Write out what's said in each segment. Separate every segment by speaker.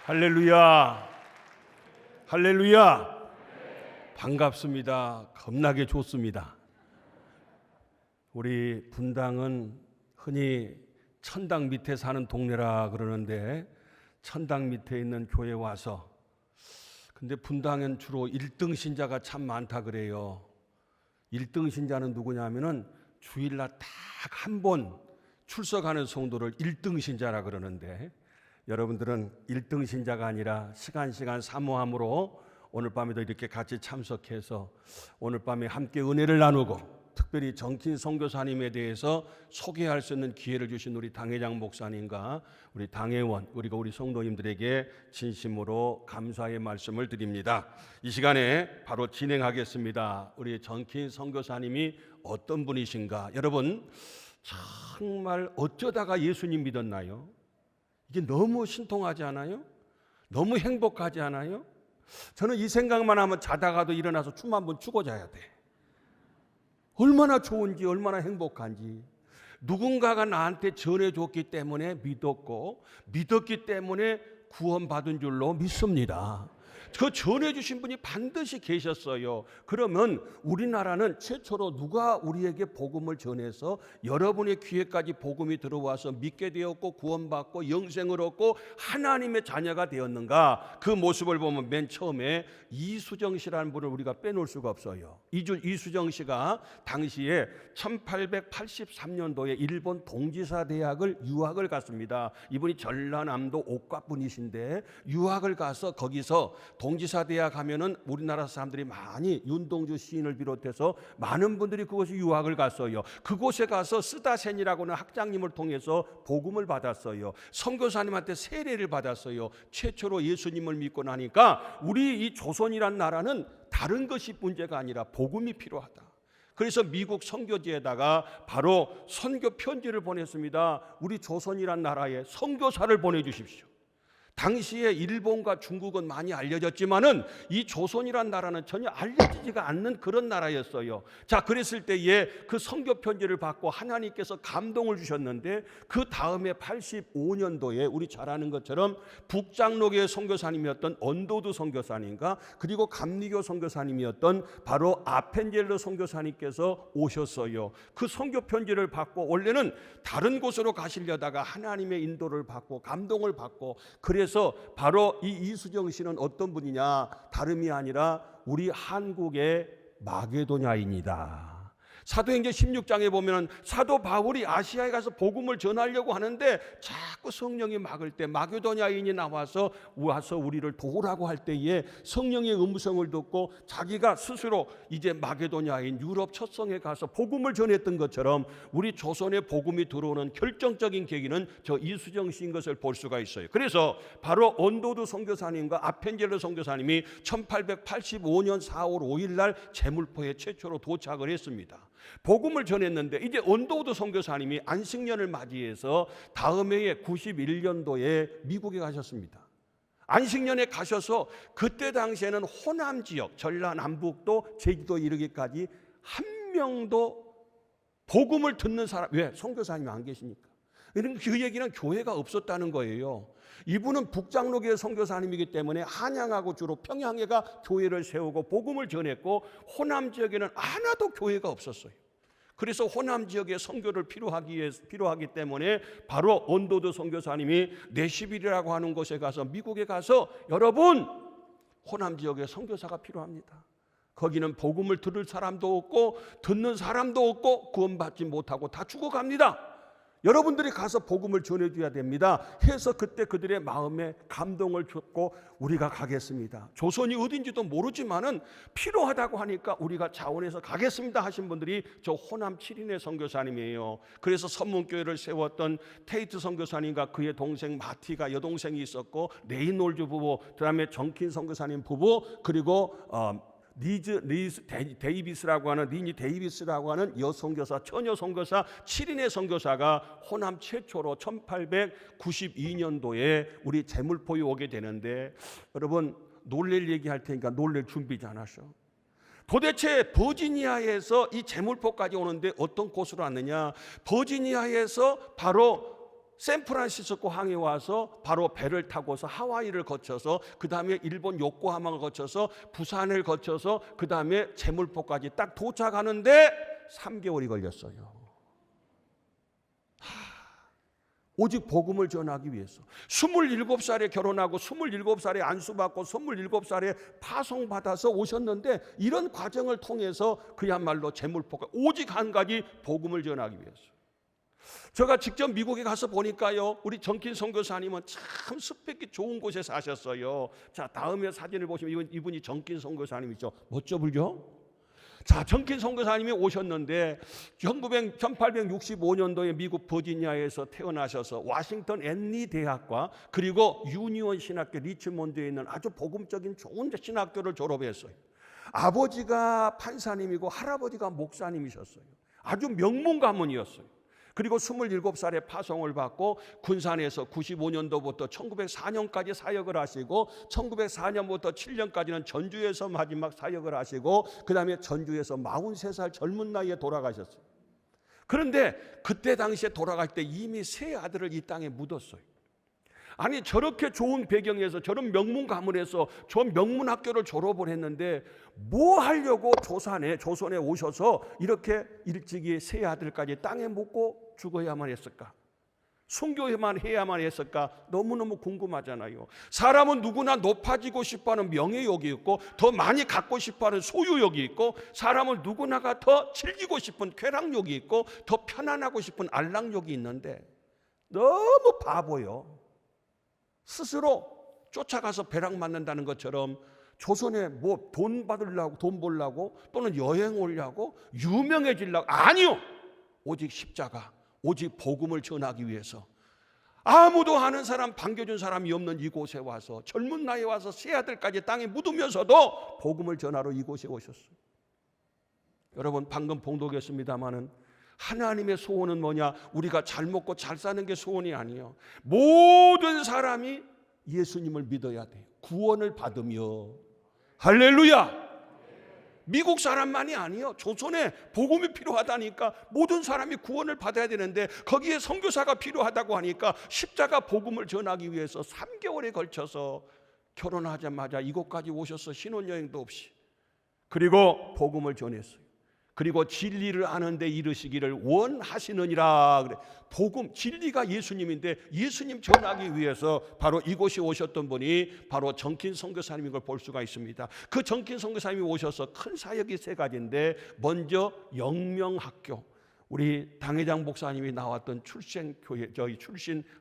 Speaker 1: 할렐루야. 할렐루야. 반갑습니다. 겁나게 좋습니다. 우리 분당은 흔히 천당 밑에 사는 동네라 그러는데 천당 밑에 있는 교회 와서 근데 분당은 주로 1등 신자가 참 많다 그래요. 1등 신자는 누구냐면은 주일날 딱 한 번 출석하는 성도를 1등 신자라 그러는데 여러분들은 1등 신자가 아니라 시간 사모함으로 오늘 밤에도 이렇게 같이 참석해서 오늘 밤에 함께 은혜를 나누고 특별히 정킨 선교사님에 대해서 소개할 수 있는 기회를 주신 우리 당회장 목사님과 우리 당회원 그리고 우리 성도님들에게 진심으로 감사의 말씀을 드립니다. 이 시간에 바로 진행하겠습니다. 우리 정킨 선교사님이 어떤 분이신가? 여러분 정말 어쩌다가 예수님 믿었나요? 이게 너무 신통하지 않아요? 너무 행복하지 않아요? 저는 이 생각만 하면 자다가도 일어나서 춤 한번 추고 자야 돼. 얼마나 좋은지 얼마나 행복한지. 누군가가 나한테 전해줬기 때문에 믿었고 믿었기 때문에 구원받은 줄로 믿습니다. 그 전해주신 분이 반드시 계셨어요. 그러면 우리나라는 최초로 누가 우리에게 복음을 전해서 여러분의 귀에까지 복음이 들어와서 믿게 되었고 구원받고 영생을 얻고 하나님의 자녀가 되었는가? 그 모습을 보면 맨 처음에 이수정 씨라는 분을 우리가 빼놓을 수가 없어요. 이수정 씨가 당시에 1883년도에 일본 동지사 대학을 유학을 갔습니다. 이분이 전라남도 옥과 분이신데 유학을 가서 거기서 동지사 대학 하면은 우리나라 사람들이 많이 윤동주 시인을 비롯해서 많은 분들이 그곳에 유학을 갔어요. 그곳에 가서 쓰다센이라고 하는 학장님을 통해서 복음을 받았어요. 선교사님한테 세례를 받았어요. 최초로 예수님을 믿고 나니까 우리 이 조선이란 나라는 다른 것이 문제가 아니라 복음이 필요하다. 그래서 미국 선교지에다가 바로 선교 편지를 보냈습니다. 우리 조선이란 나라에 선교사를 보내주십시오. 당시에 일본과 중국은 많이 알려졌지만은 이 조선이란 나라는 전혀 알려지지가 않는 그런 나라였어요. 자, 그랬을 때에 그 선교 편지를 받고 하나님께서 감동을 주셨는데 그 다음에 85년도에 우리 잘 아는 것처럼 북장로교회 선교사님이었던 언도드 선교사님과 그리고 감리교 선교사님이었던 바로 아펜젤러 선교사님께서 오셨어요. 그 선교 편지를 받고 원래는 다른 곳으로 가시려다가 하나님의 인도를 받고 감동을 받고 그래서 바로 이 이수정 씨는 어떤 분이냐? 다름이 아니라 우리 한국의 마게도냐인이다. 사도행전 16장에 보면 사도 바울이 아시아에 가서 복음을 전하려고 하는데 자꾸 성령이 막을 때 마게도냐인이 나와서 우리를 도우라고 할 때에 성령의 음성을 듣고 자기가 스스로 이제 마게도냐인 유럽 첫 성에 가서 복음을 전했던 것처럼 우리 조선에 복음이 들어오는 결정적인 계기는 저 이수정 씨인 것을 볼 수가 있어요. 그래서 바로 언도드 선교사님과 아펜젤러 선교사님이 1885년 4월 5일 날 제물포에 최초로 도착을 했습니다. 복음을 전했는데 이제 언도드 선교사님이 안식년을 맞이해서 다음 해에 91년도에 미국에 가셨습니다. 안식년에 가셔서 그때 당시에는 호남 지역 전라남북도 제주도 이르기까지 한 명도 복음을 듣는 사람 왜? 선교사님이 안 계시니까. 그 얘기는 교회가 없었다는 거예요. 이분은 북장로교회 선교사님이기 때문에 한양하고 주로 평양에가 교회를 세우고 복음을 전했고 호남 지역에는 하나도 교회가 없었어요. 그래서 호남 지역에 선교를 필요하기 때문에 바로 언도드 선교사님이 내시빌이라고 하는 곳에 가서 미국에 가서 여러분 호남 지역에 선교사가 필요합니다. 거기는 복음을 들을 사람도 없고 듣는 사람도 없고 구원받지 못하고 다 죽어갑니다. 여러분들이 가서 복음을 전해줘야 됩니다. 해서 그때 그들의 마음에 감동을 줬고 우리가 가겠습니다. 조선이 어딘지도 모르지만은 필요하다고 하니까 우리가 자원해서 가겠습니다 하신 분들이 저 호남 7인의 선교사님이에요. 그래서 선문교회를 세웠던 테이트 선교사님과 그의 동생 마티가 여동생이 있었고 레이놀즈 부부, 그다음에 정킨 선교사님 부부 그리고 니니 데이비스라고 하는 여선교사, 처녀 선교사 7인의 선교사가 호남 최초로 1892년도에 우리 제물포에 오게 되는데 여러분 놀랄 얘기할 테니까 놀랄 준비 잘 하셔. 도대체 버지니아에서 이 제물포까지 오는데 어떤 곳으로 왔느냐? 버지니아에서 바로 샌프란시스코 항에 와서 바로 배를 타고서 하와이를 거쳐서 그 다음에 일본 요코하마를 거쳐서 부산을 거쳐서 그 다음에 제물포까지 딱 도착하는데 3개월이 걸렸어요. 오직 복음을 전하기 위해서 27살에 결혼하고 27살에 안수받고 27살에 파송받아서 오셨는데 이런 과정을 통해서 그야말로 제물포가 오직 한 가지 복음을 전하기 위해서. 제가 직접 미국에 가서 보니까요, 우리 정킨 선교사님은 참 습했기 좋은 곳에 사셨어요. 자, 다음에 사진을 보시면 이분이 정킨 선교사님이죠. 멋져 보이죠? 자, 정킨 선교사님이 오셨는데 1865년도에 미국 버지니아에서 태어나셔서 워싱턴 앤리 대학과 그리고 유니온 신학교 리치몬드에 있는 아주 복음적인 좋은 신학교를 졸업했어요. 아버지가 판사님이고 할아버지가 목사님이셨어요. 아주 명문 가문이었어요. 그리고 27살에 파송을 받고 군산에서 95년도부터 1904년까지 사역을 하시고 1904년부터 7년까지는 전주에서 마지막 사역을 하시고 그 다음에 전주에서 43살 젊은 나이에 돌아가셨어요. 그런데 그때 당시에 돌아갈 때 이미 세 아들을 이 땅에 묻었어요. 아니, 저렇게 좋은 배경에서 저런 명문 가문에서 저 명문 학교를 졸업을 했는데 뭐 하려고 조선에 오셔서 이렇게 일찍이 세 아들까지 땅에 묻고 죽어야만 했을까? 순교만 해야만 했을까? 너무너무 궁금하잖아요. 사람은 누구나 높아지고 싶어하는 명예욕이 있고 더 많이 갖고 싶어하는 소유욕이 있고 사람은 누구나가 더 즐기고 싶은 쾌락욕이 있고 더 편안하고 싶은 안락욕이 있는데 너무 바보요. 스스로 쫓아가서 벼락 맞는다는 것처럼 조선에 뭐 돈 받으려고, 돈 벌려고 또는 여행 오려고 유명해지려고, 아니요, 오직 십자가, 오직 복음을 전하기 위해서 아무도 아는 사람, 반겨준 사람이 없는 이곳에 와서 젊은 나이에 와서 세 아들까지 땅에 묻으면서도 복음을 전하러 이곳에 오셨어요. 여러분, 방금 봉독했습니다마는 하나님의 소원은 뭐냐? 우리가 잘 먹고 잘 사는 게 소원이 아니에요. 모든 사람이 예수님을 믿어야 돼요. 구원을 받으며. 할렐루야. 미국 사람만이 아니에요. 조선에 복음이 필요하다니까 모든 사람이 구원을 받아야 되는데 거기에 선교사가 필요하다고 하니까 십자가 복음을 전하기 위해서 3개월에 걸쳐서 결혼하자마자 이곳까지 오셔서 신혼여행도 없이 그리고 복음을 전했어요. 그리고 진리를 아는 데 이르시기를 원하시느니라. 그래. 복음, 진리가 예수님인데 예수님 전하기 위해서 바로 이곳에 오셨던 분이 바로 정킨 선교사님인 걸 볼 수가 있습니다. 그 정킨 선교사님이 오셔서 큰 사역이 세 가지인데 먼저 영명학교, 우리 당회장 목사님이 나왔던 출신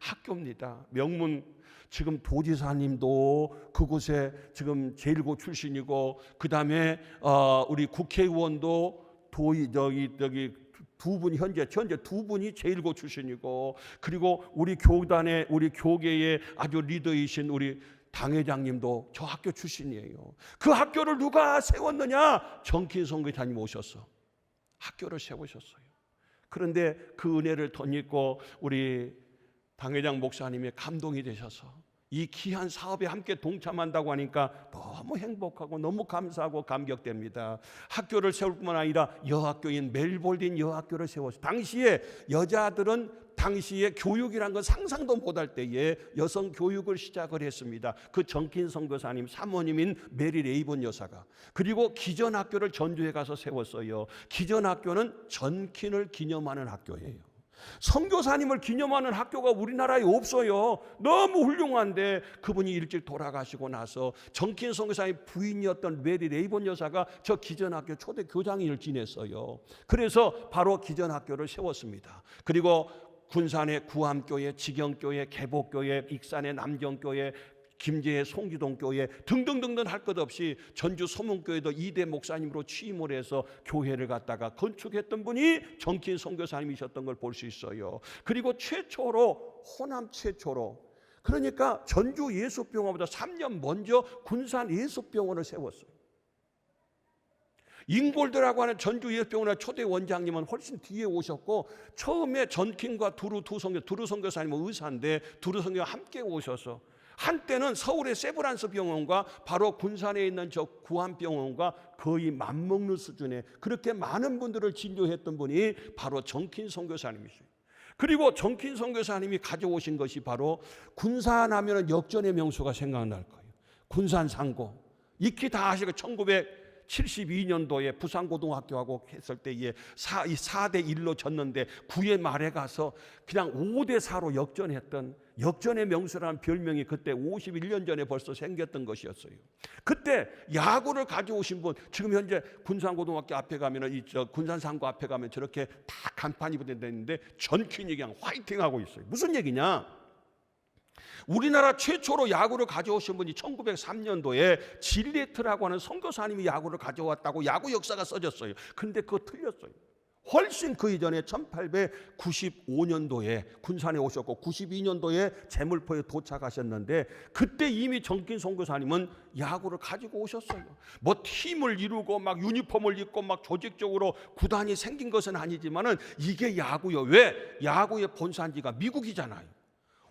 Speaker 1: 학교입니다. 명문, 지금 도지사님도 그곳에 지금 제1고 출신이고 그 다음에 우리 국회의원도 두 분이 현재 두 분이 제1고 출신이고 그리고 우리 교계의 아주 리더이신 우리 당회장님도 저 학교 출신이에요. 그 학교를 누가 세웠느냐? 정킨 선교사님 오셔서 학교를 세우셨어요. 그런데 그 은혜를 덧입고 우리 당회장 목사님의 감동이 되셔서 이 귀한 사업에 함께 동참한다고 하니까 너무 행복하고 너무 감사하고 감격됩니다. 학교를 세울 뿐만 아니라 여학교인 멜볼딘 여학교를 세웠어요. 당시에 여자들은 당시에 교육이란 건 상상도 못할 때에 여성 교육을 시작을 했습니다. 그 정킨 선교사님 사모님인 메리 레이번 여사가. 그리고 기전학교를 전주에 가서 세웠어요. 기전학교는 전킨을 기념하는 학교예요. 선교사님을 기념하는 학교가 우리나라에 없어요. 너무 훌륭한데 그분이 일찍 돌아가시고 나서 정킨 선교사님 부인이었던 메리 레이번 여사가 저 기전학교 초대 교장을 지냈어요. 그래서 바로 기전학교를 세웠습니다. 그리고 군산의 구암교회, 직영교회, 개복교회, 익산의 남정교회, 김제의 송기동교회 등등등등 할 것 없이 전주 소문교회도 2대 목사님으로 취임을 해서 교회를 갖다가 건축했던 분이 정킨 선교사님이셨던 걸 볼 수 있어요. 그리고 호남 최초로 그러니까 전주 예수병원보다 3년 먼저 군산 예수병원을 세웠어요. 잉골드라고 하는 전주 예수병원의 초대 원장님은 훨씬 뒤에 오셨고 처음에 전킨과 두루 선교사님은 의사인데 두루 선교가 함께 오셔서 한때는 서울의 세브란스 병원과 바로 군산에 있는 저 구암병원과 거의 맞먹는 수준에 그렇게 많은 분들을 진료했던 분이 바로 정킨 선교사님이세요. 그리고 정킨 선교사님이 가져오신 것이 바로 군산하면 역전의 명수가 생각날 거예요. 군산상고. 익히 다 아시고 1972년도에 부산고등학교하고 했을 때에 4대 1로 졌는데 9회 말에 가서 그냥 5대 4로 역전했던 역전의 명수라는 별명이 그때 51년 전에 벌써 생겼던 것이었어요. 그때 야구를 가져오신 분, 지금 현재 군산고등학교 앞에 가면은 군산상고 앞에 가면 저렇게 다 간판이 붙어 있는데 전퀸이 그냥 화이팅하고 있어요. 무슨 얘기냐? 우리나라 최초로 야구를 가져오신 분이 1903년도에 질레트라고 하는 선교사님이 야구를 가져왔다고 야구 역사가 써졌어요. 근데 그거 틀렸어요. 훨씬 그 이전에 1895년도에 군산에 오셨고 92년도에 제물포에 도착하셨는데 그때 이미 정킨 선교사님은 야구를 가지고 오셨어요. 뭐 팀을 이루고 막 유니폼을 입고 막 조직적으로 구단이 생긴 것은 아니지만은 이게 야구요. 왜? 야구의 본산지가 미국이잖아요.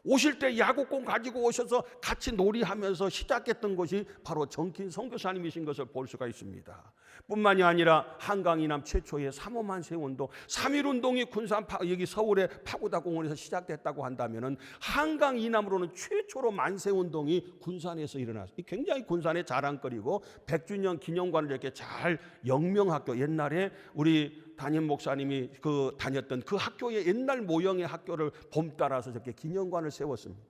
Speaker 1: 오실 때 야구공 가지고 오셔서 같이 놀이하면서 시작했던 것이 바로 정킨 선교사님이신 것을 볼 수가 있습니다. 뿐만이 아니라 한강 이남 최초의 3.5 만세운동, 3.1운동이 군산 여기 서울의 파고다 공원에서 시작됐다고 한다면은 한강 이남으로는 최초로 만세운동이 군산에서 일어났어요. 굉장히 군산의 자랑거리고 100주년 기념관을 이렇게 잘 영명학교, 옛날에 우리 담임 목사님이 다녔던 그 학교의 옛날 모형의 학교를 봄 따라서 저렇게 기념관을 세웠습니다.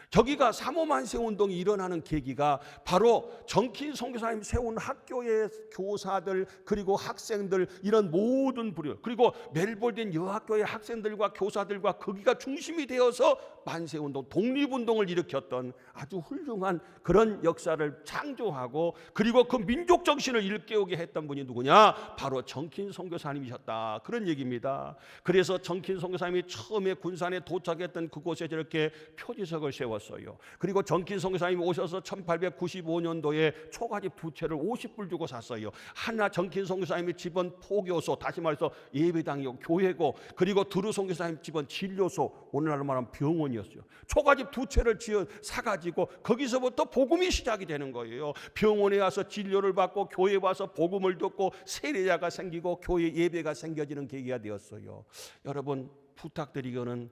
Speaker 1: 저기가 3.5 만세운동이 일어나는 계기가 바로 정킨 선교사님이 세운 학교의 교사들 그리고 학생들 이런 모든 부류 그리고 멜볼된 여학교의 학생들과 교사들과 거기가 중심이 되어서 만세운동 독립운동을 일으켰던 아주 훌륭한 그런 역사를 창조하고 그리고 그 민족 정신을 일깨우게 했던 분이 누구냐? 바로 정킨 선교사님이셨다. 그런 얘기입니다. 그래서 정킨 선교사님이 처음에 군산에 도착했던 그곳에 저렇게 표지석을 세웠어요. 그리고 정킨 선교사님이 오셔서 1895년도에 초가집 2채를 50불 주고 샀어요. 하나 정킨 선교사님의 집은 포교소, 다시 말해서 예배당이고 교회고, 그리고 두루 선교사님 집은 진료소, 오늘날로 말하면 병원이었어요. 초가집 2채를 사가지고 거기서부터 복음이 시작이 되는 거예요. 병원에 와서 진료를 받고 교회에 와서 복음을 듣고 세례자가 생기고 교회 예배가 생겨지는 계기가 되었어요. 여러분 부탁드리기는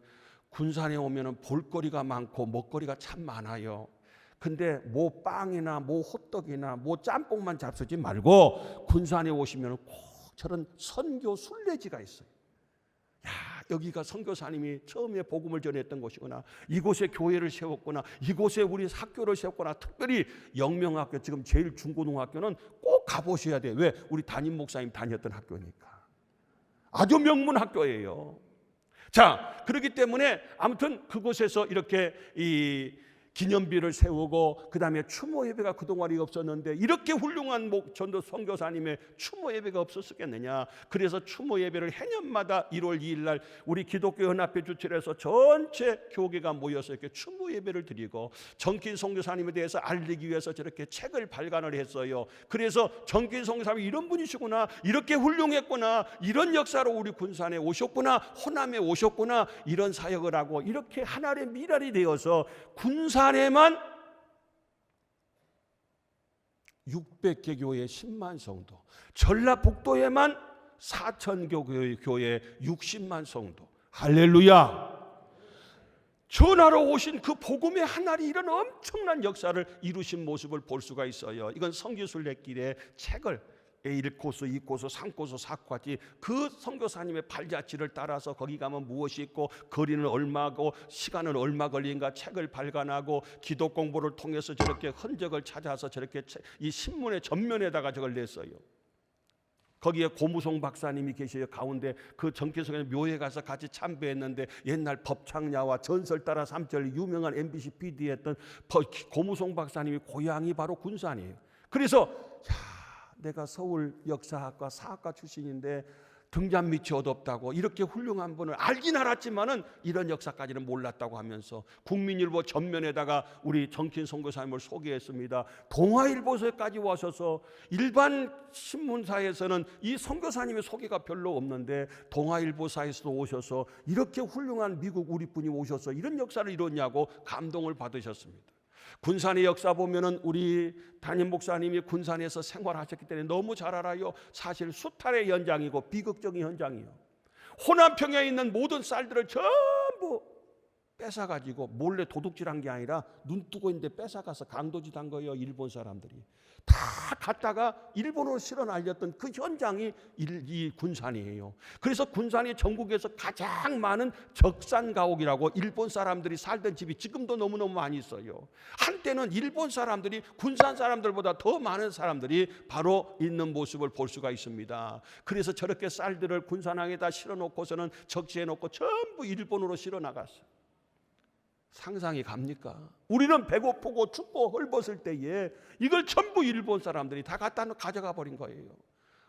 Speaker 1: 군산에 오면은 볼거리가 많고 먹거리가 참 많아요. 근데 뭐 빵이나 뭐 호떡이나 뭐 짬뽕만 잡수지 말고 군산에 오시면 꼭 저런 선교 순례지가 있어요. 야, 여기가 선교사님이 처음에 복음을 전했던 곳이구나. 이곳에 교회를 세웠구나. 이곳에 우리 학교를 세웠구나. 특별히 영명학교, 지금 제일 중고등학교는 꼭 가보셔야 돼요. 왜? 우리 담임 목사님 다녔던 학교니까. 아주 명문 학교예요. 자, 그렇기 때문에 아무튼 그곳에서 이렇게 이 기념비를 세우고 그 다음에 추모 예배가 그동안이 없었는데 이렇게 훌륭한 전도 선교사님의 추모 예배가 없었겠느냐. 그래서 추모 예배를 해년마다 1월 2일 날 우리 기독교 연합회 주최를 해서 전체 교계가 모여서 이렇게 추모 예배를 드리고 정킨 선교사님에 대해서 알리기 위해서 저렇게 책을 발간을 했어요. 그래서 정킨 선교사님이 이런 분이시구나, 이렇게 훌륭했구나, 이런 역사로 우리 군산에 오셨구나, 호남에 오셨구나, 이런 사역을 하고 이렇게 하나의 미랄이 되어서 군산에만 600개 교회 10만 성도, 전라북도에만 4,000개 교회 60만 성도. 할렐루야. 전하러 오신 그 복음의 하나리 이런 엄청난 역사를 이루신 모습을 볼 수가 있어요. 이건 선교순례길의 책을 1코스, 2코스, 3코스, 4코스 그 선교사님의 발자취를 따라서 거기 가면 무엇이 있고 거리는 얼마고 시간은 얼마 걸린가 책을 발간하고 기도 공부를 통해서 저렇게 흔적을 찾아서 저렇게 이 신문의 전면에다가 저걸 냈어요. 거기에 고무송 박사님이 계셔요. 가운데 그 정kin성의 묘에 가서 같이 참배했는데 옛날 법창야와 전설 따라 삼절 유명한 MBC PD 했던 고무송 박사님이 고향이 바로 군산이에요. 그래서 내가 서울 역사학과 사학과 출신인데 등잔 밑이 어둡다고 이렇게 훌륭한 분을 알긴 알았지만은 이런 역사까지는 몰랐다고 하면서 국민일보 전면에다가 우리 정킨 선교사님을 소개했습니다. 동아일보에까지 와셔서 일반 신문사에서는 이 선교사님의 소개가 별로 없는데 동아일보사에서도 오셔서 이렇게 훌륭한 미국 우리 분이 오셔서 이런 역사를 이뤘냐고 감동을 받으셨습니다. 군산의 역사 보면은 우리 담임 목사님이 군산에서 생활하셨기 때문에 너무 잘 알아요. 사실 수탈의 현장이고 비극적인 현장이요. 호남평야에 있는 모든 쌀들을 전부 뺏어가지고 몰래 도둑질한 게 아니라 눈 뜨고 있는데 뺏어가서 강도질한 거예요. 일본 사람들이 다 갖다가 일본으로 실어 날렸던 그 현장이 이 군산이에요. 그래서 군산이 전국에서 가장 많은 적산가옥이라고 일본 사람들이 살던 집이 지금도 너무너무 많이 있어요. 한때는 일본 사람들이 군산 사람들보다 더 많은 사람들이 바로 있는 모습을 볼 수가 있습니다. 그래서 저렇게 쌀들을 군산항에다 실어 놓고서는 적시해 놓고 전부 일본으로 실어 나갔어요. 상상이 갑니까? 우리는 배고프고 춥고 헐벗을 때에 이걸 전부 일본 사람들이 다 갖다 가져가 버린 거예요.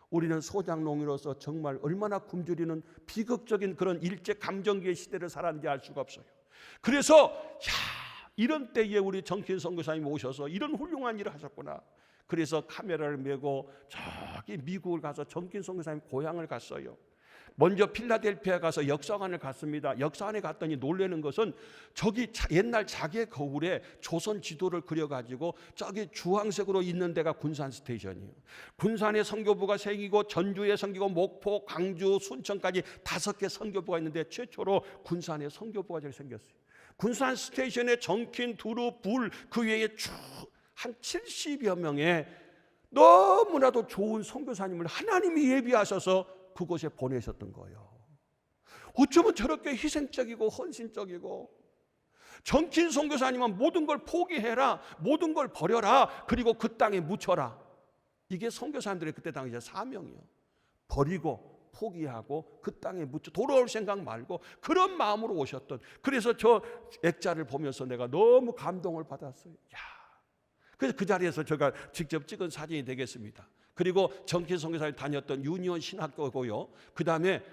Speaker 1: 우리는 소작농으로서 정말 얼마나 굶주리는 비극적인 그런 일제 감정기의 시대를 살았는지 알 수가 없어요. 그래서 이런 때에 우리 정킨 선교사님 오셔서 이런 훌륭한 일을 하셨구나. 그래서 카메라를 메고 저기 미국을 가서 정킨 선교사님 고향을 갔어요. 먼저 필라델피아 가서 역사관을 갔습니다. 역사관에 갔더니 놀라는 것은 저기 옛날 자개 거울에 조선 지도를 그려가지고 저기 주황색으로 있는 데가 군산 스테이션이에요. 군산에 선교부가 생기고 전주에 생기고 목포, 광주, 순천까지 5개 선교부가 있는데 최초로 군산에 선교부가 저기 생겼어요. 군산 스테이션에 정킨, 두루, 불 그 외에 쭉 한 70여 명의 너무나도 좋은 선교사님을 하나님이 예비하셔서 그곳에 보내셨던 거예요. 어쩌면 저렇게 희생적이고 헌신적이고 정킨 선교사님은 모든 걸 포기해라, 모든 걸 버려라, 그리고 그 땅에 묻혀라. 이게 선교사님들의 그때 당시에 사명이에요. 버리고 포기하고 그 땅에 묻혀 돌아올 생각 말고 그런 마음으로 오셨던. 그래서 저 액자를 보면서 내가 너무 감동을 받았어요. 그래서 그 자리에서 제가 직접 찍은 사진이 되겠습니다. 그리고 정킨 선교사님 다녔던 유니온 신학교고요. 그 다음에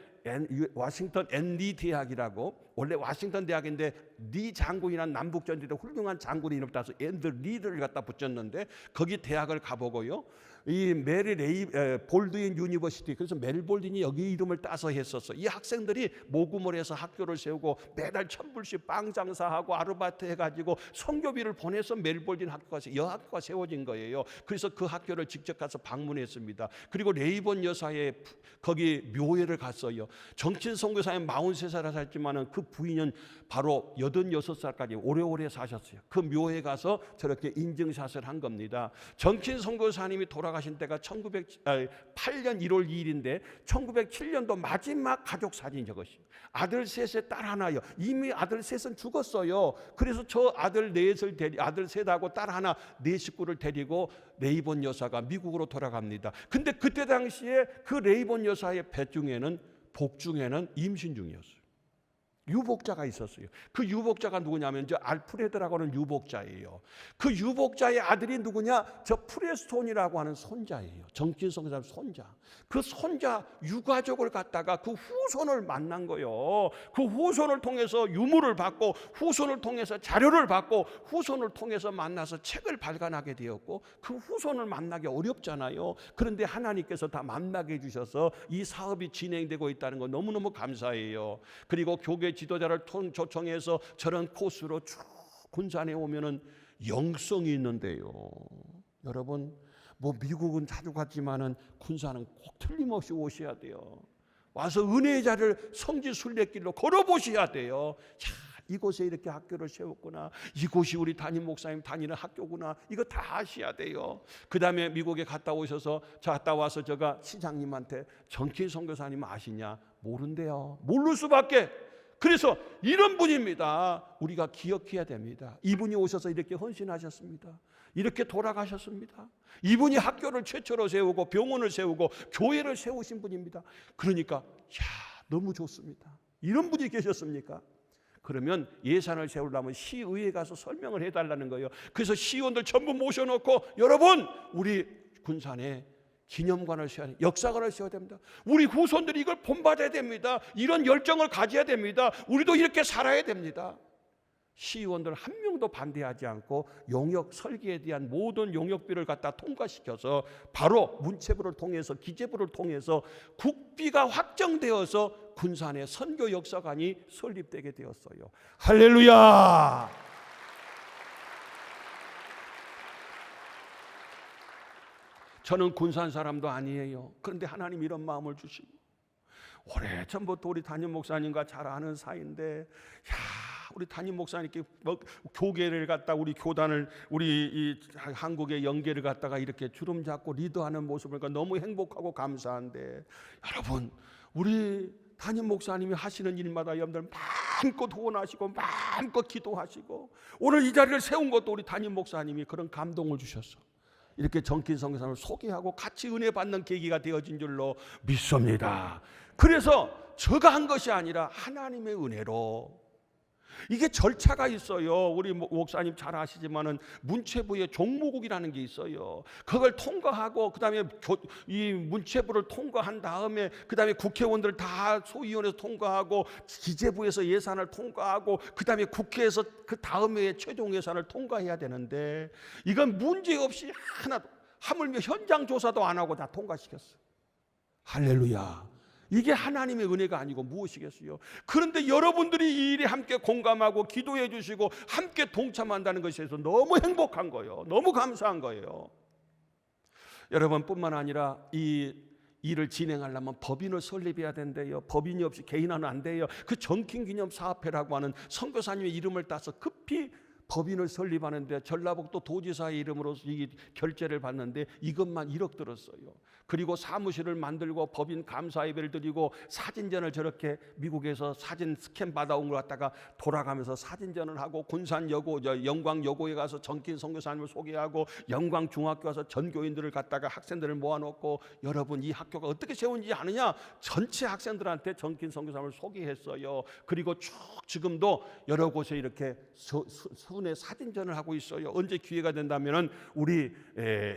Speaker 1: 워싱턴 ND 대학이라고, 원래 워싱턴 대학인데 리 장군이라는 남북전쟁 때 훌륭한 장군이 이름 따서 앤드 리를 갖다 붙였는데 거기 대학을 가보고요. 이 메리 레이 볼드윈 유니버시티, 그래서 메리 볼드윈이 여기 이름을 따서 했었어. 이 학생들이 모금을 해서 학교를 세우고 매달 1,000불씩 빵 장사하고 아르바이트 해가지고 선교비를 보내서 메리 볼드윈 학교가 여학교가 세워진 거예요. 그래서 그 학교를 직접 가서 방문했습니다. 그리고 레이번 여사의 거기 묘회를 갔어요. 정킨 선교사님 43살에 살지만은 그 부인은 바로 86살까지 오래오래 사셨어요. 그 묘회 가서 저렇게 인증샷을 한 겁니다. 정킨 선교사님이 돌아가신 때가 1908년 1월 2일인데 1907년도 마지막 가족 사진 저것이. 아들 셋에 딸 하나요. 이미 아들 셋은 죽었어요. 그래서 저 아들 넷을 아들 셋하고 딸 하나 네 식구를 데리고 레이본 여사가 미국으로 돌아갑니다. 근데 그때 당시에 그 레이본 여사의 배 중에는 복 중에는 임신 중이었어요. 유복자가 있었어요. 그 유복자가 누구냐면 저 알프레드라고 하는 유복자예요. 그 유복자의 아들이 누구냐? 저 프레스톤이라고 하는 손자예요. 정킨 선교사님 손자. 그 손자 유가족을 갖다가 그 후손을 만난 거예요. 그 후손을 통해서 유물을 받고 후손을 통해서 자료를 받고 후손을 통해서 만나서 책을 발간하게 되었고 그 후손을 만나기 어렵잖아요. 그런데 하나님께서 다 만나게 해주셔서 이 사업이 진행되고 있다는 거 너무너무 감사해요. 그리고 교계 지도자를 초청해서 저런 코스로 쭉 군산에 오면은 영성이 있는데요. 여러분, 뭐 미국은 자주 갔지만은 군산은 꼭 틀림없이 오셔야 돼요. 와서 은혜의 자리를 성지 순례길로 걸어보셔야 돼요. 야, 이곳에 이렇게 학교를 세웠구나. 이곳이 우리 담임 목사님 다니는 학교구나. 이거 다 아셔야 돼요. 그 다음에 미국에 갔다 오셔서 갔다 와서 제가 시장님한테 정킨 선교사님 아시냐? 모른대요. 모를 수밖에. 그래서 이런 분입니다. 우리가 기억해야 됩니다. 이분이 오셔서 이렇게 헌신하셨습니다. 이렇게 돌아가셨습니다. 이분이 학교를 최초로 세우고 병원을 세우고 교회를 세우신 분입니다. 그러니까 너무 좋습니다. 이런 분이 계셨습니까? 그러면 예산을 세우려면 시의회에 가서 설명을 해달라는 거예요. 그래서 시의원들 전부 모셔놓고 여러분 우리 군산에 기념관을 세워야 됩니다. 역사관을 세워야 됩니다. 우리 후손들이 이걸 본받아야 됩니다. 이런 열정을 가져야 됩니다. 우리도 이렇게 살아야 됩니다. 시의원들 한 명도 반대하지 않고 용역 설계에 대한 모든 용역비를 갖다 통과시켜서 바로 문체부를 통해서 기재부를 통해서 국비가 확정되어서 군산의 선교 역사관이 설립되게 되었어요. 할렐루야! 저는 군산 사람도 아니에요. 그런데 하나님 이런 마음을 주시고 오래전부터 우리 담임 목사님과 잘 아는 사이인데, 우리 담임 목사님께 교계를 갖다 우리 교단을 우리 이 한국의 연계를 갖다가 이렇게 주름 잡고 리더하는 모습을 보니까 너무 행복하고 감사한데, 여러분 우리 담임 목사님이 하시는 일마다 여러분들 마음껏 후원하시고 마음껏 기도하시고, 오늘 이 자리를 세운 것도 우리 담임 목사님이 그런 감동을 주셨어. 이렇게 정킨 선교사를 소개하고 같이 은혜 받는 계기가 되어진 줄로 믿습니다. 그래서 제가 한 것이 아니라 하나님의 은혜로, 이게 절차가 있어요. 우리 목사님 잘 아시지만은 문체부에 종무국이라는 게 있어요. 그걸 통과하고 그다음에 이 문체부를 통과한 다음에 그다음에 국회의원들 다 소위원회에서 통과하고 기재부에서 예산을 통과하고 그다음에 국회에서 그 다음에 최종 예산을 통과해야 되는데, 이건 문제 없이 하나도, 하물며 현장 조사도 안 하고 다 통과시켰어. 할렐루야. 이게 하나님의 은혜가 아니고 무엇이겠어요? 그런데 여러분들이 이 일에 함께 공감하고 기도해 주시고 함께 동참한다는 것에 대해서 너무 행복한 거예요. 너무 감사한 거예요. 여러분뿐만 아니라 이 일을 진행하려면 법인을 설립해야 된대요. 법인이 없이 개인화는 안 돼요. 그 정킨기념사업회라고 하는 선교사님의 이름을 따서 급히 법인을 설립하는데, 전라북도 도지사의 이름으로 이 결제를 받는데 이것만 1억 들었어요. 그리고 사무실을 만들고 법인 감사 예배를 드리고 사진전을 저렇게 미국에서 사진 스캔 받아온 걸 갖다가 돌아가면서 사진전을 하고, 군산여고 영광여고에 가서 정킨 선교사님을 소개하고, 영광중학교 가서 전교인들을 갖다가 학생들을 모아놓고, 여러분 이 학교가 어떻게 세운지 아느냐? 전체 학생들한테 정킨 선교사님을 소개했어요. 그리고 쭉 지금도 여러 곳에 이렇게 순회 사진전을 하고 있어요. 언제 기회가 된다면은 우리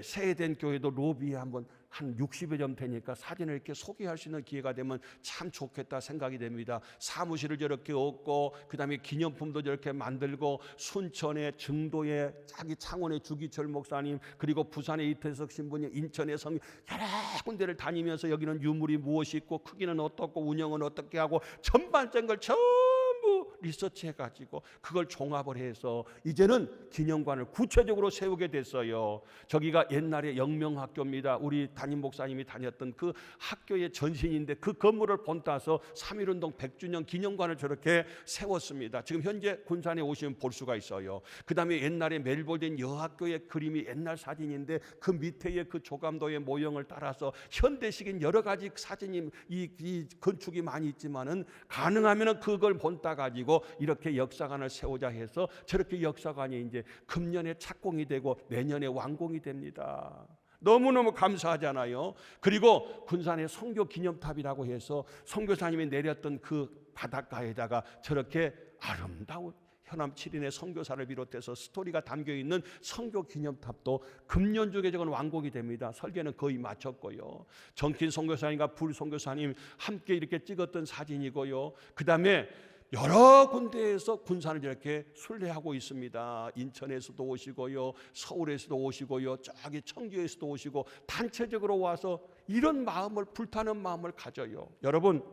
Speaker 1: 세해된 교회도 로비에 한번 한 60여 점 되니까 사진을 이렇게 소개할 수 있는 기회가 되면 참 좋겠다 생각이 됩니다. 사무실을 저렇게 얻고 그다음에 기념품도 저렇게 만들고, 순천에 증도에 자기 창원의 주기철 목사님, 그리고 부산의 이태석 신부님, 인천의 성, 여러 군데를 다니면서 여기는 유물이 무엇이 있고 크기는 어떻고 운영은 어떻게 하고 전반적인 걸 전부 리서치해가지고 그걸 종합을 해서 이제는 기념관을 구체적으로 세우게 됐어요. 저기가 옛날에 영명학교입니다. 우리 담임 목사님이 다녔던 그 학교의 전신인데 그 건물을 본따서 3.1운동 100주년 기념관을 저렇게 세웠습니다. 지금 현재 군산에 오시면 볼 수가 있어요. 그 다음에 옛날에 멜볼된 여학교의 그림이 옛날 사진인데 그 밑에 그 조감도의 모형을 따라서 현대식인 여러 가지 사진이 이 건축이 많이 있지만은, 가능하면은 그걸 본따 가지고 이렇게 역사관을 세우자 해서 저렇게 역사관이 이제 금년에 착공이 되고 내년에 완공이 됩니다. 너무너무 감사하잖아요. 그리고 군산의 선교 기념탑이라고 해서 선교사님이 내렸던 그 바닷가에다가 저렇게 아름다운 현암 7인의 선교사를 비롯해서 스토리가 담겨있는 선교 기념탑도 금년 중에 저건 완공이 됩니다. 설계는 거의 마쳤고요. 정킨 선교사님과 불 선교사님 함께 이렇게 찍었던 사진이고요. 그 다음에 여러 군데에서 군산을 이렇게 순례하고 있습니다. 인천에서도 오시고요, 서울에서도 오시고요, 저기 청주에서도 오시고, 단체적으로 와서 이런 마음을, 불타는 마음을 가져요. 여러분,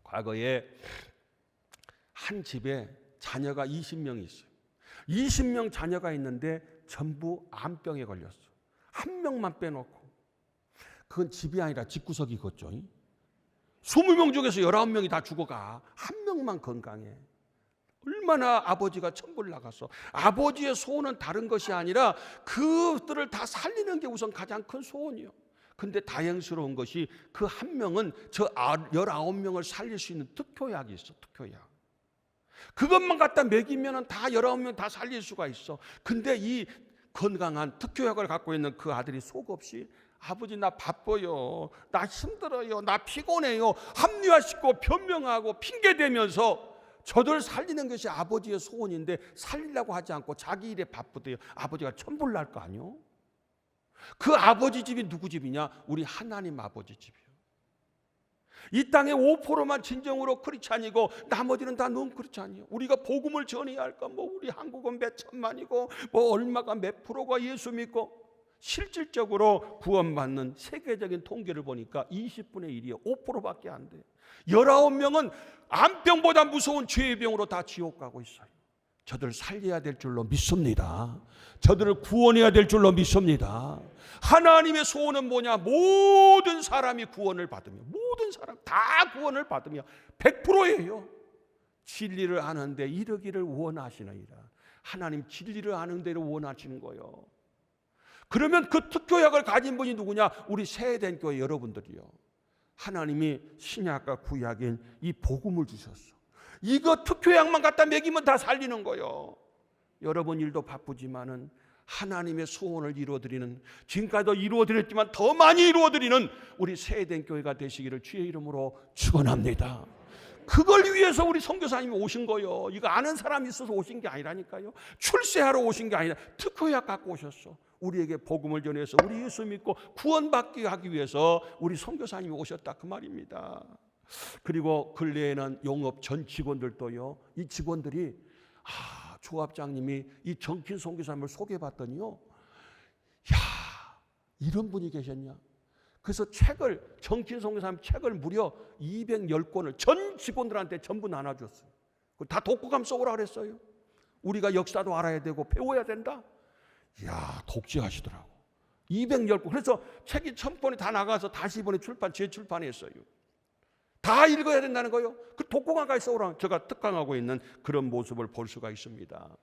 Speaker 1: 과거에 한 집에 자녀가 20명이 있어요. 20명 자녀가 있는데 전부 암병에 걸렸어. 한 명만 빼놓고. 그건 집이 아니라 집구석이겠죠. 20명 중에서 19명이 다 죽어가. 한 명만 건강해. 얼마나 아버지가 천불 나갔어. 아버지의 소원은 다른 것이 아니라 그들을 다 살리는 게 우선 가장 큰 소원이요. 근데 다행스러운 것이 그 한 명은 저 19명을 살릴 수 있는 특효약이 있어. 특효약. 그것만 갖다 먹이면 다 19명 다 살릴 수가 있어. 근데 이 건강한 특효약을 갖고 있는 그 아들이 속없이, 아버지 나 바빠요, 나 힘들어요, 나 피곤해요, 합리화시키고 변명하고 핑계대면서 저들 살리는 것이 아버지의 소원인데 살리려고 하지 않고 자기 일에 바쁘대요. 아버지가 천불 날 거 아니요? 그 아버지 집이 누구 집이냐? 우리 하나님 아버지 집이에요. 이 땅에 5%만 진정으로 크리스찬이고 나머지는 다 넌 크리스찬이에요. 우리가 복음을 전해야 할까? 뭐 우리 한국은 몇 천만이고 뭐 얼마가 몇 프로가 예수 믿고, 실질적으로 구원받는 세계적인 통계를 보니까 20분의 1이에요. 5%밖에 안 돼요. 19명은 암병보다 무서운 죄의 병으로 다 지옥 가고 있어요. 저들을 살려야 될 줄로 믿습니다. 저들을 구원해야 될 줄로 믿습니다. 하나님의 소원은 뭐냐? 모든 사람이 구원을 받으며, 모든 사람 다 구원을 받으며 100%예요. 진리를 아는데 이르기를 원하시느니라. 하나님 진리를 아는 대로 원하시는 거예요. 그러면 그 특효약을 가진 분이 누구냐? 우리 세대된 교회 여러분들이요. 하나님이 신약과 구약인 이 복음을 주셨어. 이거 특효약만 갖다 먹이면 다 살리는 거예요. 여러분 일도 바쁘지만은 하나님의 소원을 이루어드리는, 지금까지도 이루어드렸지만 더 많이 이루어드리는 우리 세대된 교회가 되시기를 주의 이름으로 축원합니다. 그걸 위해서 우리 선교사님이 오신 거예요. 이거 아는 사람이 있어서 오신 게 아니라니까요. 출세하러 오신 게 아니라 특효약 갖고 오셨어. 우리에게 복음을 전해서 우리 예수 믿고 구원받게 하기 위해서 우리 선교사님이 오셨다 그 말입니다. 그리고 근래에는 용업 전 직원들도요. 이 직원들이 조합장님이 이 정킨 선교사님을 소개해봤더니요. 야, 이런 분이 계셨냐? 그래서 정킨 선교사님 책을 무려 210권을 전 직원들한테 전부 나눠줬어요. 다 독후감 써오라 그랬어요. 우리가 역사도 알아야 되고 배워야 된다. 이야, 독지하시더라고. 210권. 그래서 책이 1000권이 다 나가서 다시 이번에 재출판했어요. 다 읽어야 된다는 거예요. 그 독후감까지 써오라. 제가 특강하고 있는 그런 모습을 볼 수가 있습니다.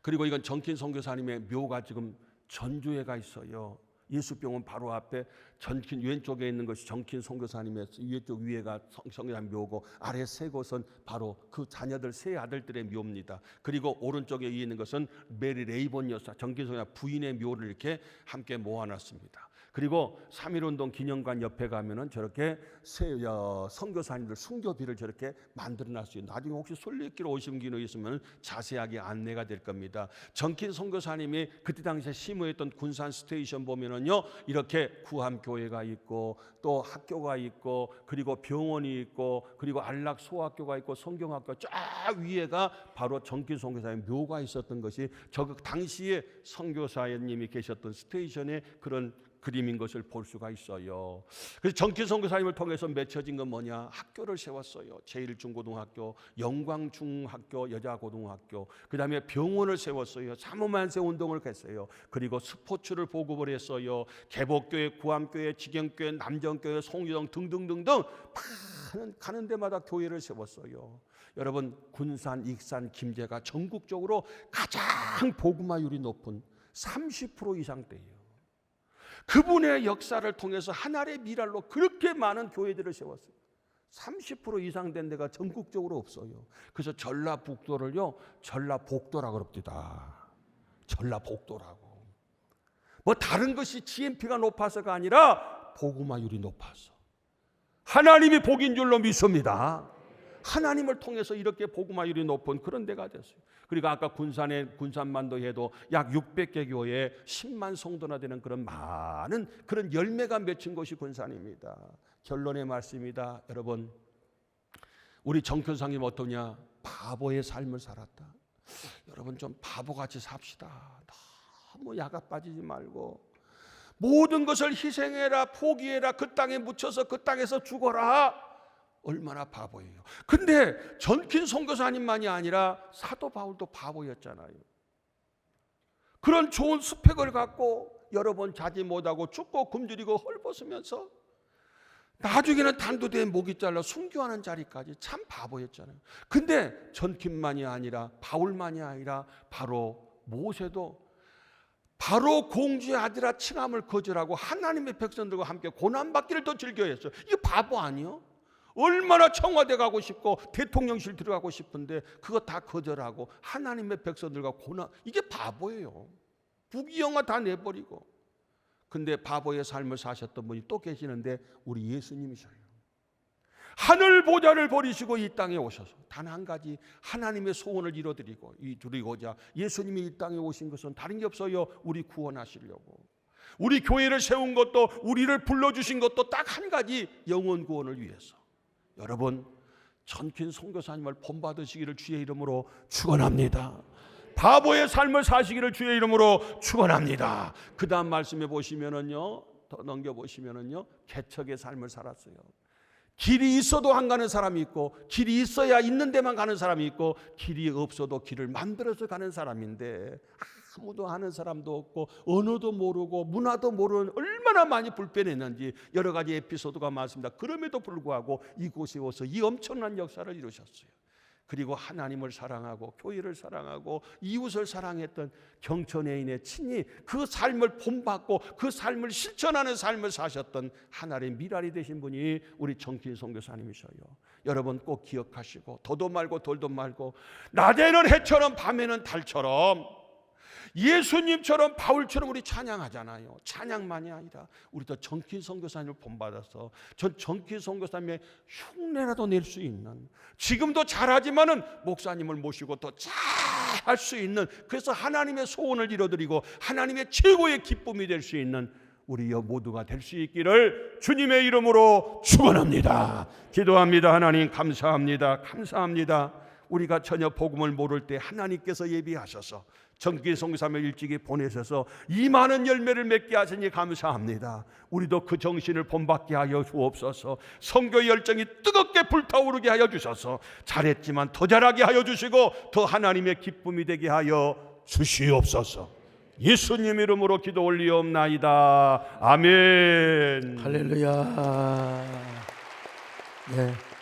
Speaker 1: 그리고 이건 정킨 선교사님의 묘가 지금 전주에가 있어요. 예수병원 바로 앞에 전킨 왼쪽에 있는 것이 정킨 선교사님의 왼쪽 위에가 선교사님 묘고 아래 세 곳은 바로 그 자녀들 세 아들들의 묘입니다. 그리고 오른쪽에 있는 것은 메리 레이본 여사 정킨 선교사 부인의 묘를 이렇게 함께 모아놨습니다. 그리고 3.1운동 기념관 옆에 가면은 저렇게 선교사님들 순교비를 저렇게 만들어놨어요. 나중에 혹시 순례길 오신 분이 있으면 자세하게 안내가 될 겁니다. 정킨 선교사님이 그때 당시에 심우했던 군산 스테이션 보면은요, 이렇게 구함교회가 있고 또 학교가 있고 그리고 병원이 있고 그리고 안락 소학교가 있고 성경학교 쫙 위에가 바로 정킨 선교사님 묘가 있었던 것이 저 당시에 선교사님이 계셨던 스테이션의 그런 그림인 것을 볼 수가 있어요. 그래서 정킨 선교사님을 통해서 맺혀진 건 뭐냐? 학교를 세웠어요. 제1중고등학교, 영광중학교, 여자고등학교, 그 다음에 병원을 세웠어요. 사모만세 운동을 했어요. 그리고 스포츠를 보급을 했어요. 개복교회, 구암교회, 직영교회, 남정교회, 송유동 등등등등 가는 데마다 교회를 세웠어요. 여러분, 군산, 익산, 김제가 전국적으로 가장 복음화율이 높은 30% 이상대예요. 그분의 역사를 통해서 하나의 미랄로 그렇게 많은 교회들을 세웠어요. 30% 이상 된 데가 전국적으로 없어요. 그래서 전라북도를요, 전라복도라고 그럽니다. 전라복도라고. 뭐 다른 것이 GNP가 높아서가 아니라 복음화율이 높아서. 하나님이 복인 줄로 믿습니다. 하나님을 통해서 이렇게 복음화율이 높은 그런 데가 됐어요. 그리고 아까 군산만도 해도 약 600개 교회에 10만 성도나 되는 그런 많은 그런 열매가 맺힌 것이 군산입니다. 결론의 말씀입니다. 여러분, 우리 정편상님 어떠냐? 바보의 삶을 살았다. 여러분 좀 바보같이 삽시다. 너무 야가 빠지지 말고 모든 것을 희생해라, 포기해라, 그 땅에 묻혀서 그 땅에서 죽어라. 얼마나 바보예요. 근데 전킨 선교사님만이 아니라 사도 바울도 바보였잖아요. 그런 좋은 스펙을 갖고 여러 번 자지 못하고 죽고 굶주리고 헐벗으면서 나중에는 단도대에 목이 잘라 순교하는 자리까지 참 바보였잖아요. 근데 전킨만이 아니라 바울만이 아니라 바로 모세도 바로 공주의 아들아 칭함을 거절하고 하나님의 백성들과 함께 고난받기를 더 즐겨했어요. 이게 바보 아니요? 얼마나 청와대 가고 싶고 대통령실 들어가고 싶은데 그거 다 거절하고 하나님의 백성들과 고난, 이게 바보예요. 부귀영화 다 내버리고. 근데 바보의 삶을 사셨던 분이 또 계시는데 우리 예수님이셔요. 하늘 보좌를 버리시고 이 땅에 오셔서 단 한 가지 하나님의 소원을 이루고자 예수님이 이 땅에 오신 것은 다른 게 없어요. 우리 구원하시려고. 우리 교회를 세운 것도 우리를 불러주신 것도 딱 한 가지, 영혼 구원을 위해서. 여러분, 전킨 선교사님을 본받으시기를 주의 이름으로 축원합니다. 바보의 삶을 사시기를 주의 이름으로 축원합니다. 그 다음 말씀해 보시면은요, 더 넘겨 보시면은요, 개척의 삶을 살았어요. 길이 있어도 안 가는 사람이 있고, 길이 있어야 있는 데만 가는 사람이 있고, 길이 없어도 길을 만들어서 가는 사람인데 아무도 아는 사람도 없고 언어도 모르고 문화도 모르는 얼마나 많이 불편했는지 여러 가지 에피소드가 많습니다. 그럼에도 불구하고 이곳에 와서 이 엄청난 역사를 이루셨어요. 그리고 하나님을 사랑하고 교회를 사랑하고 이웃을 사랑했던 경천애인의 친히 그 삶을 본받고 그 삶을 실천하는 삶을 사셨던 하나의 미랄이 되신 분이 우리 정길 선교사님이셔요. 여러분 꼭 기억하시고, 더도 말고 덜도 말고, 낮에는 해처럼 밤에는 달처럼 예수님처럼 바울처럼 우리 찬양하잖아요. 찬양만이 아니라 우리도 정길 선교사님을 본받아서 전 정길 선교사님의 흉내라도 낼 수 있는, 지금도 잘하지만은 목사님을 모시고 더 잘할 수 있는, 그래서 하나님의 소원을 이뤄드리고 하나님의 최고의 기쁨이 될 수 있는 우리 모두가 될 수 있기를 주님의 이름으로 축원합니다. 기도합니다. 하나님 감사합니다. 감사합니다. 우리가 전혀 복음을 모를 때 하나님께서 예비하셔서 정길 선교사님을 일찍이 보내셔서 이 많은 열매를 맺게 하시니 감사합니다. 우리도 그 정신을 본받게 하여 주옵소서. 선교 열정이 뜨겁게 불타오르게 하여 주셔서 잘했지만 더 잘하게 하여 주시고 더 하나님의 기쁨이 되게 하여 주시옵소서. 예수님 이름으로 기도 올리옵나이다. 아멘.
Speaker 2: 할렐루야. 네.